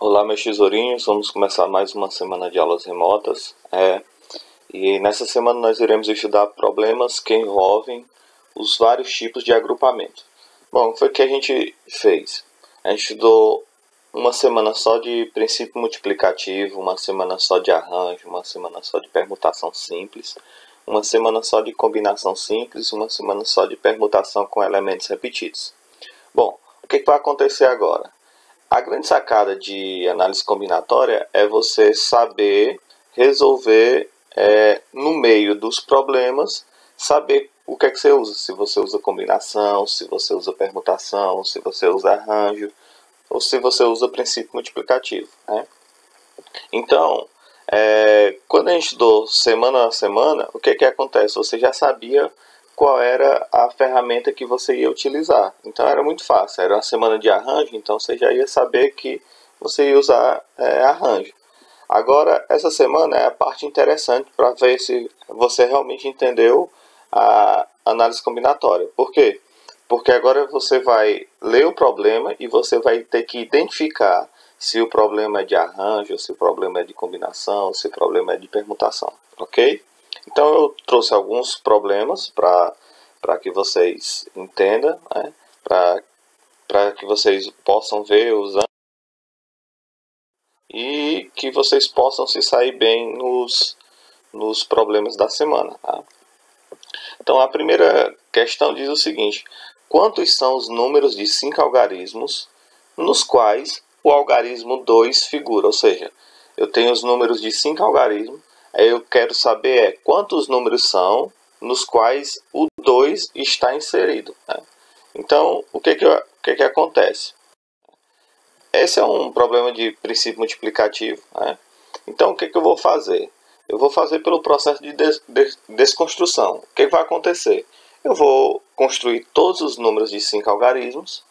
Olá, meus tesourinhos, vamos começar mais uma semana de aulas remotas. E nessa semana nós iremos estudar problemas que envolvem os vários tipos de agrupamento. Bom, foi o que a gente fez. A gente estudou uma semana só de princípio multiplicativo, uma semana só de arranjo, uma semana só de permutação simples, uma semana só de combinação simples, uma semana só de permutação com elementos repetidos. Bom, o que vai acontecer agora? A grande sacada de análise combinatória é você saber resolver no meio dos problemas, saber o que é que você usa. Se você usa combinação, se você usa permutação, se você usa arranjo, ou se você usa princípio multiplicativo. Então, quando a gente estudou semana a semana, o que acontece? Você já sabia qual era a ferramenta que você ia utilizar. Então era muito fácil, era uma semana de arranjo, então você já ia saber que você ia usar arranjo. Agora, essa semana é a parte interessante para ver se você realmente entendeu a análise combinatória. Por quê? Porque agora você vai ler o problema e você vai ter que identificar se o problema é de arranjo, se o problema é de combinação, se o problema é de permutação, ok? Então eu trouxe alguns problemas para que vocês entendam, para que vocês possam ver usando e que vocês possam se sair bem nos problemas da semana. Então a primeira questão diz o seguinte: quantos são os números de 5 algarismos nos quais o algarismo 2 figura? Ou seja, eu tenho os números de 5 algarismos, aí eu quero saber quantos números são nos quais o 2 está inserido. Então, o que acontece? Esse é um problema de princípio multiplicativo. Então, o que eu vou fazer? Eu vou fazer pelo processo de desconstrução. O que vai acontecer? Eu vou construir todos os números de 5 algarismos.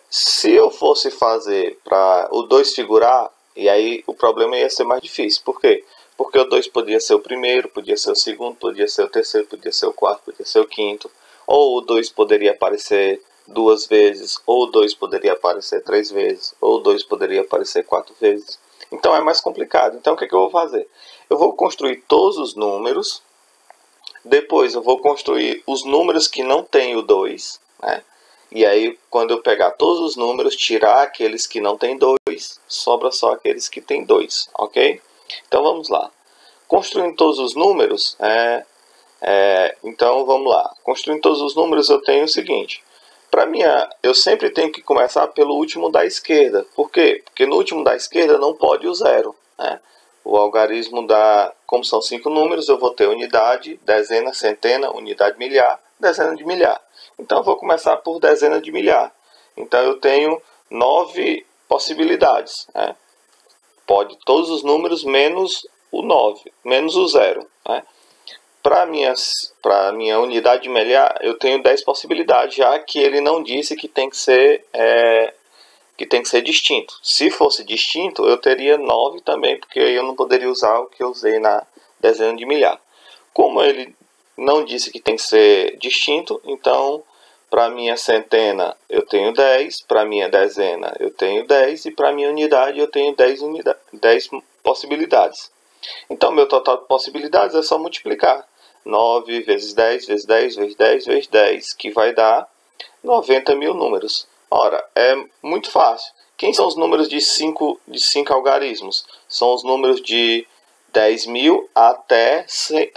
Se eu fosse fazer para o 2 figurar, e aí o problema ia ser mais difícil. Por quê? Porque o 2 podia ser o primeiro, podia ser o segundo, podia ser o terceiro, podia ser o quarto, podia ser o quinto. Ou o 2 poderia aparecer 2 vezes, ou o 2 poderia aparecer 3 vezes, ou o 2 poderia aparecer 4 vezes. Então é mais complicado. Então o que eu vou fazer? Eu vou construir todos os números, depois eu vou construir os números que não tem o 2, e aí quando eu pegar todos os números, tirar aqueles que não tem 2, sobra só aqueles que tem 2, ok? Então vamos lá. Construindo todos os números, então vamos lá. Construindo todos os números eu tenho o seguinte: eu sempre tenho que começar pelo último da esquerda. Por quê? Porque no último da esquerda não pode o zero. O algarismo como são 5 números, eu vou ter unidade, dezena, centena, unidade milhar, dezena de milhar. Então eu vou começar por dezena de milhar. Então eu tenho 9 possibilidades. Pode todos os números menos o 9, menos o 0. Para minha unidade de milhar, eu tenho 10 possibilidades, já que ele não disse que tem que ser distinto. Se fosse distinto, eu teria 9 também, porque eu não poderia usar o que eu usei na dezena de milhar. Como ele não disse que tem que ser distinto, então para minha centena eu tenho 10, para minha dezena eu tenho 10 e para minha unidade eu tenho 10 possibilidades. Então meu total de possibilidades é só multiplicar 9 vezes 10 vezes 10 vezes 10 vezes 10, que vai dar 90 mil números. Ora, é muito fácil. Quem são os números de 5 algarismos? São os números de 10 mil até 100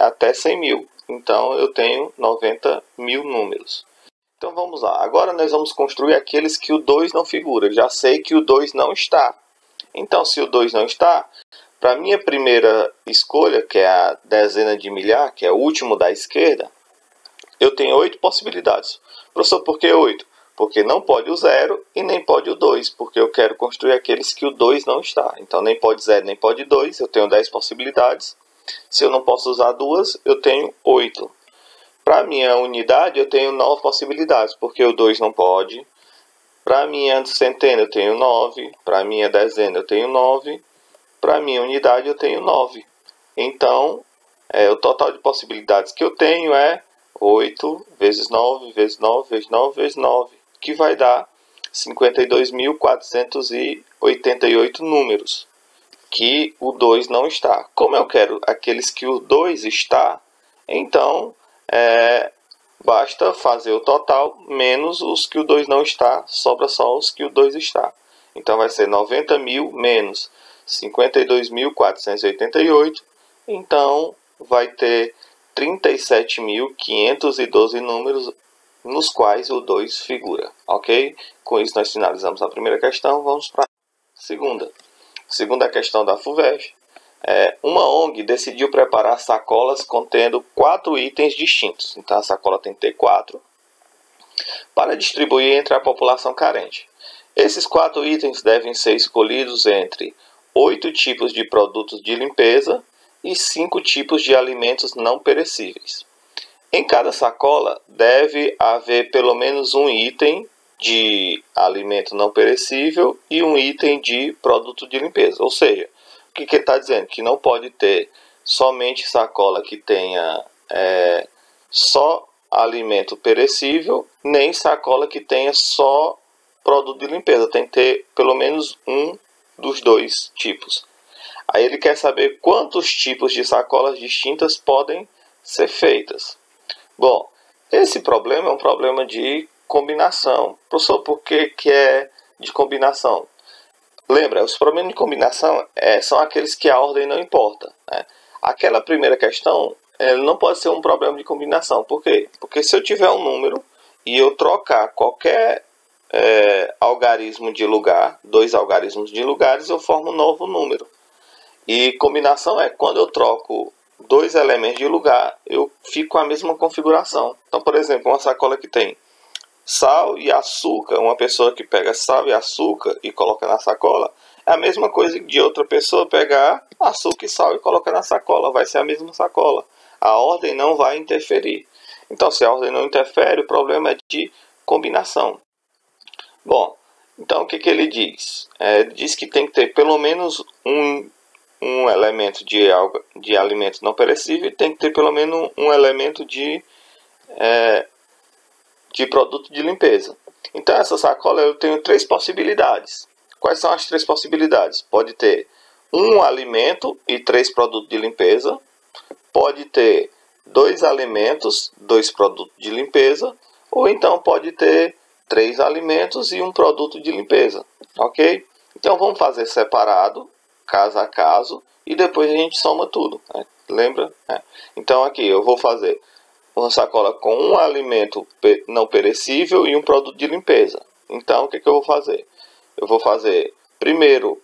mil. Então eu tenho 90 mil números. Então vamos lá. Agora nós vamos construir aqueles que o 2 não figura. Eu já sei que o 2 não está. Então, se o 2 não está, para a minha primeira escolha, que é a dezena de milhar, que é o último da esquerda, eu tenho 8 possibilidades. Professor, por que 8? Porque não pode o 0 e nem pode o 2, porque eu quero construir aqueles que o 2 não está. Então, nem pode 0, nem pode 2, eu tenho 10 possibilidades. Se eu não posso usar duas, eu tenho 8. Para a minha unidade, eu tenho 9 possibilidades, porque o 2 não pode. Para a minha centena, eu tenho 9. Para a minha dezena, eu tenho 9. Para a minha unidade, eu tenho 9. Então, o total de possibilidades que eu tenho é 8 vezes 9 vezes 9 vezes 9 vezes 9, que vai dar 52.488 números, que o 2 não está. Como eu quero aqueles que o 2 está, então basta fazer o total menos os que o 2 não está, sobra só os que o 2 está. Então vai ser 90.000 menos 52.488, então vai ter 37.512 números nos quais o 2 figura, ok? Com isso nós finalizamos a primeira questão, vamos para a segunda. Segunda questão da FUVEST. Uma ONG decidiu preparar sacolas contendo 4 itens distintos, então a sacola tem que ter 4, para distribuir entre a população carente. Esses 4 itens devem ser escolhidos entre 8 tipos de produtos de limpeza e 5 tipos de alimentos não perecíveis. Em cada sacola deve haver pelo menos um item de alimento não perecível e um item de produto de limpeza. Ou seja, o que ele está dizendo? Que não pode ter somente sacola que tenha só alimento perecível, nem sacola que tenha só produto de limpeza. Tem que ter pelo menos um dos dois tipos. Aí ele quer saber quantos tipos de sacolas distintas podem ser feitas. Bom, esse problema é um problema de combinação. Professor, por que é de combinação? Lembra, os problemas de combinação são aqueles que a ordem não importa, né? Aquela primeira questão não pode ser um problema de combinação. Por quê? Porque se eu tiver um número e eu trocar qualquer algarismo de lugar, 2 algarismos de lugares, eu formo um novo número. E combinação é quando eu troco 2 elementos de lugar, eu fico com a mesma configuração. Então, por exemplo, uma sacola que tem sal e açúcar, uma pessoa que pega sal e açúcar e coloca na sacola, é a mesma coisa de outra pessoa pegar açúcar e sal e colocar na sacola, vai ser a mesma sacola. A ordem não vai interferir. Então, se a ordem não interfere, o problema é de combinação. Bom, então o que ele diz? Ele diz que tem que ter pelo menos um elemento de alimento não perecível e tem que ter pelo menos um elemento de produto de limpeza. Então essa sacola eu tenho 3 possibilidades. Quais são as 3 possibilidades? Pode ter um alimento e 3 produtos de limpeza. Pode ter 2 alimentos, 2 produtos de limpeza. Ou então pode ter 3 alimentos e um produto de limpeza. Ok? Então vamos fazer separado, caso a caso, e depois a gente soma tudo, né? Lembra? Então aqui eu vou fazer uma sacola com um alimento não perecível e um produto de limpeza. Então o que eu vou fazer? Eu vou fazer primeiro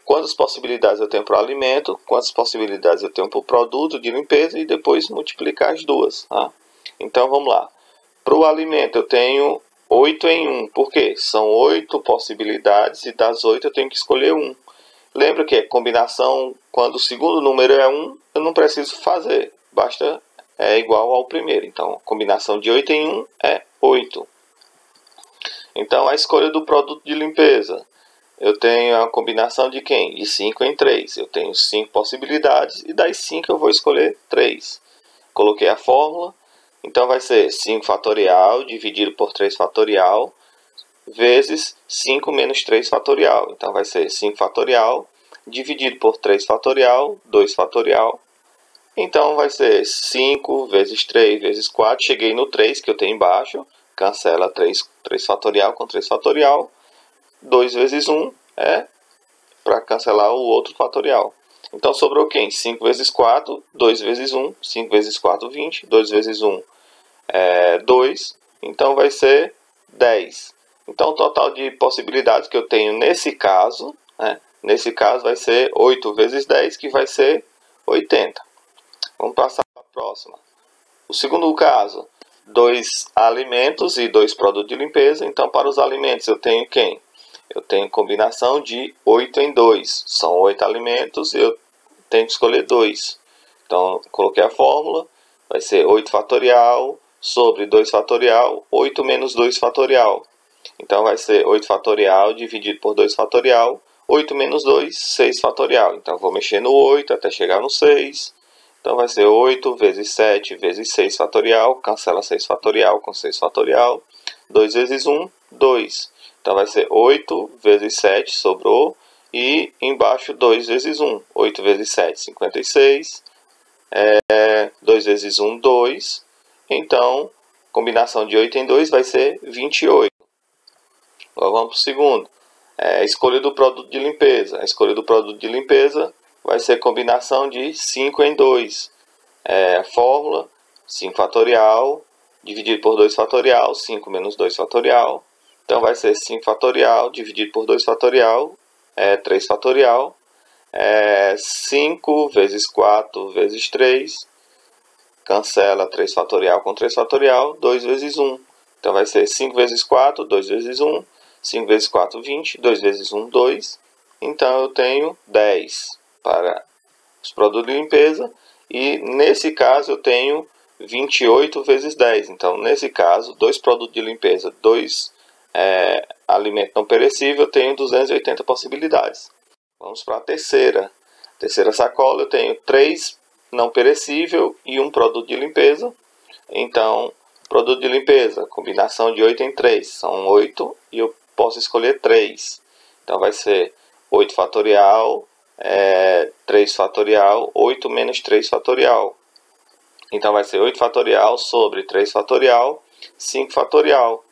quantas possibilidades eu tenho para o alimento, quantas possibilidades eu tenho para o produto de limpeza e depois multiplicar as duas. Tá? Então vamos lá. Para o alimento eu tenho 8 em 1. Por quê? São 8 possibilidades e das 8 eu tenho que escolher 1. Lembra que combinação, quando o segundo número é 1, eu não preciso fazer. Basta igual ao primeiro. Então, combinação de 8 em 1 é 8. Então, a escolha do produto de limpeza. Eu tenho a combinação de quem? De 5 em 3. Eu tenho 5 possibilidades e das 5 eu vou escolher 3. Coloquei a fórmula. Então, vai ser 5 fatorial dividido por 3 fatorial vezes 5 menos 3 fatorial. Então, vai ser 5 fatorial dividido por 3 fatorial, 2 fatorial. Então, vai ser 5 vezes 3 vezes 4. Cheguei no 3 que eu tenho embaixo. Cancela 3 fatorial com 3 fatorial. 2 vezes 1 para cancelar o outro fatorial. Então, sobrou quem? 5 vezes 4, 2 vezes 1. 5 vezes 4, 20. 2 vezes 1 2. Então, vai ser 10. Então, o total de possibilidades que eu tenho nesse caso, vai ser 8 vezes 10, que vai ser 80. Vamos passar para a próxima. O segundo caso, 2 alimentos e 2 produtos de limpeza. Então, para os alimentos, eu tenho quem? Eu tenho combinação de 8 em 2. São 8 alimentos e eu tenho que escolher 2. Então, coloquei a fórmula. Vai ser 8 fatorial sobre 2 fatorial, 8 menos 2 fatorial. Então, vai ser 8 fatorial dividido por 2 fatorial. 8 menos 2, 6 fatorial. Então, vou mexer no 8 até chegar no 6. Então, vai ser 8 vezes 7 vezes 6 fatorial. Cancela 6 fatorial com 6 fatorial. 2 vezes 1, 2. Então vai ser 8 vezes 7, sobrou. E embaixo 2 vezes 1. 8 vezes 7, 56. 2 vezes 1, 2. Então, combinação de 8 em 2 vai ser 28. Agora vamos para o segundo. Escolha do produto de limpeza. A escolha do produto de limpeza vai ser combinação de 5 em 2. Fórmula 5 fatorial dividido por 2 fatorial, 5 menos 2 fatorial. Então vai ser 5 fatorial dividido por 2 fatorial, 3 fatorial. 5 vezes 4 vezes 3. Cancela 3 fatorial com 3 fatorial, 2 vezes 1. Então vai ser 5 vezes 4, 2 vezes 1. 5 vezes 4, 20. 2 vezes 1, 2. Então eu tenho 10 para os produtos de limpeza. E nesse caso eu tenho 28 vezes 10. Então nesse caso, 2 produtos de limpeza, 2 alimento não perecível, eu tenho 280 possibilidades. Vamos para a terceira. Terceira sacola, eu tenho 3 não perecível e 1 produto de limpeza. Então, produto de limpeza, combinação de 8 em 3, são 8 e eu posso escolher 3. Então vai ser 8 fatorial, 3 fatorial, 8 menos 3 fatorial. Então vai ser 8 fatorial sobre 3 fatorial, 5 fatorial.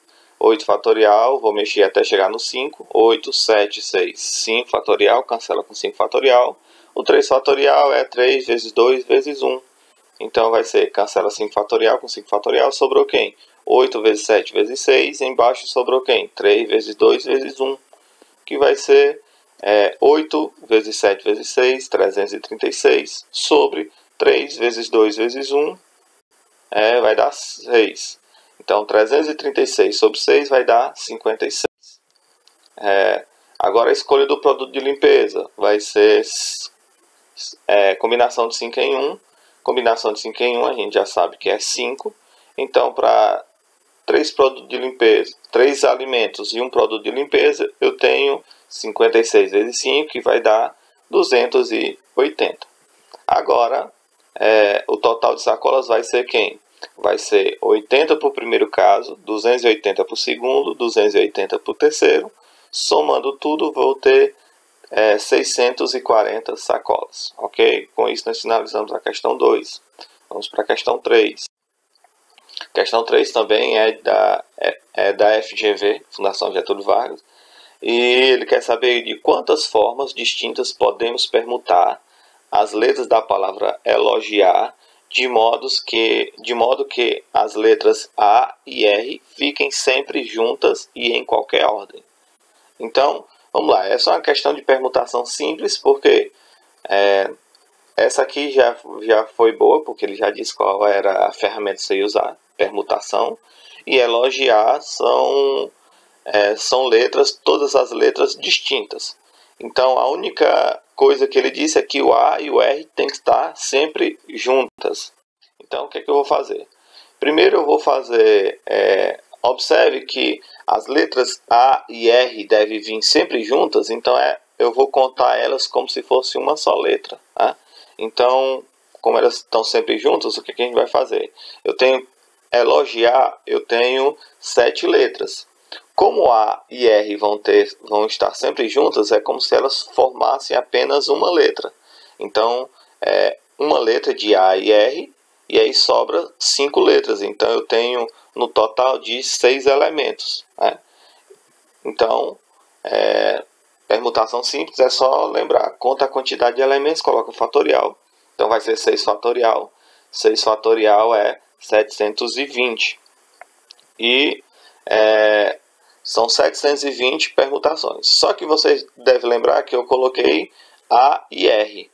8 fatorial, vou mexer até chegar no 5, 8, 7, 6, 5 fatorial, cancela com 5 fatorial. O 3 fatorial é 3 vezes 2 vezes 1. Então vai ser, cancela 5 fatorial com 5 fatorial, sobrou quem? 8 vezes 7 vezes 6, embaixo sobrou quem? 3 vezes 2 vezes 1, que vai ser 8 vezes 7 vezes 6, 336, sobre 3 vezes 2 vezes 1, vai dar 6. Então, 336 sobre 6 vai dar 56. Agora, a escolha do produto de limpeza vai ser combinação de 5 em 1. Combinação de 5 em 1 a gente já sabe que é 5. Então, para 3 produtos de limpeza, 3 alimentos e 1 produto de limpeza, eu tenho 56 vezes 5, que vai dar 280. Agora, o total de sacolas vai ser quem? Vai ser 80 para o primeiro caso, 280 para o segundo, 280 para o terceiro. Somando tudo, vou ter 640 sacolas. Ok? Com isso, nós finalizamos a questão 2. Vamos para a questão 3. A questão 3 também é da FGV, Fundação Getúlio Vargas. E ele quer saber de quantas formas distintas podemos permutar as letras da palavra elogiar, de modo que as letras A e R fiquem sempre juntas e em qualquer ordem. Então, vamos lá, essa é uma questão de permutação simples, porque essa aqui já foi boa, porque ele já disse qual era a ferramenta que você ia usar, permutação, e elogiar são letras, todas as letras distintas. Então, a única coisa que ele disse é que o A e o R tem que estar sempre juntas. Então, o que é que eu vou fazer? Primeiro eu vou fazer, observe que as letras A e R devem vir sempre juntas, então eu vou contar elas como se fosse uma só letra. Tá? Então, como elas estão sempre juntas, o que a gente vai fazer? Eu tenho elogiar, eu tenho 7 letras. Como A e R vão estar sempre juntas, é como se elas formassem apenas uma letra. Então, uma letra de A e R, e aí sobra 5 letras. Então, eu tenho no total de 6 elementos. Né? Então, permutação simples é só lembrar. Conta a quantidade de elementos, coloca o fatorial. Então, vai ser 6 fatorial. 6 fatorial é 720. E são 720 permutações. Só que você deve lembrar que eu coloquei A e R.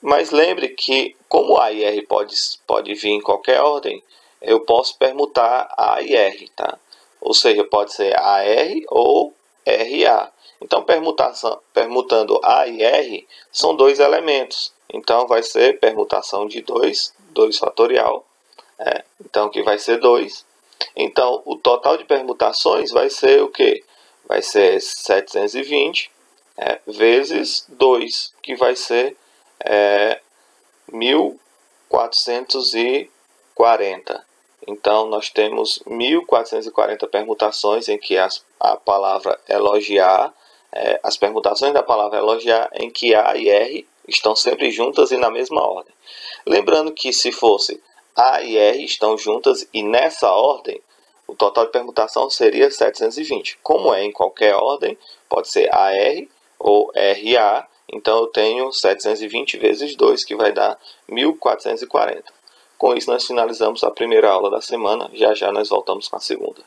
Mas lembre que, como A e R pode vir em qualquer ordem, eu posso permutar A e R. Tá? Ou seja, pode ser AR ou RA. Então, permutando A e R são 2 elementos. Então, vai ser permutação de 2 fatorial. Então, que vai ser 2. Então, o total de permutações vai ser o quê? Vai ser 720 vezes 2, que vai ser 1440. Então, nós temos 1440 permutações em que a palavra elogiar, as permutações da palavra elogiar em que A e R estão sempre juntas e na mesma ordem. Lembrando que se fosse A e R estão juntas e nessa ordem, o total de permutação seria 720. Como é em qualquer ordem, pode ser AR ou RA, então eu tenho 720 vezes 2, que vai dar 1440. Com isso, nós finalizamos a primeira aula da semana. Já já nós voltamos com a segunda.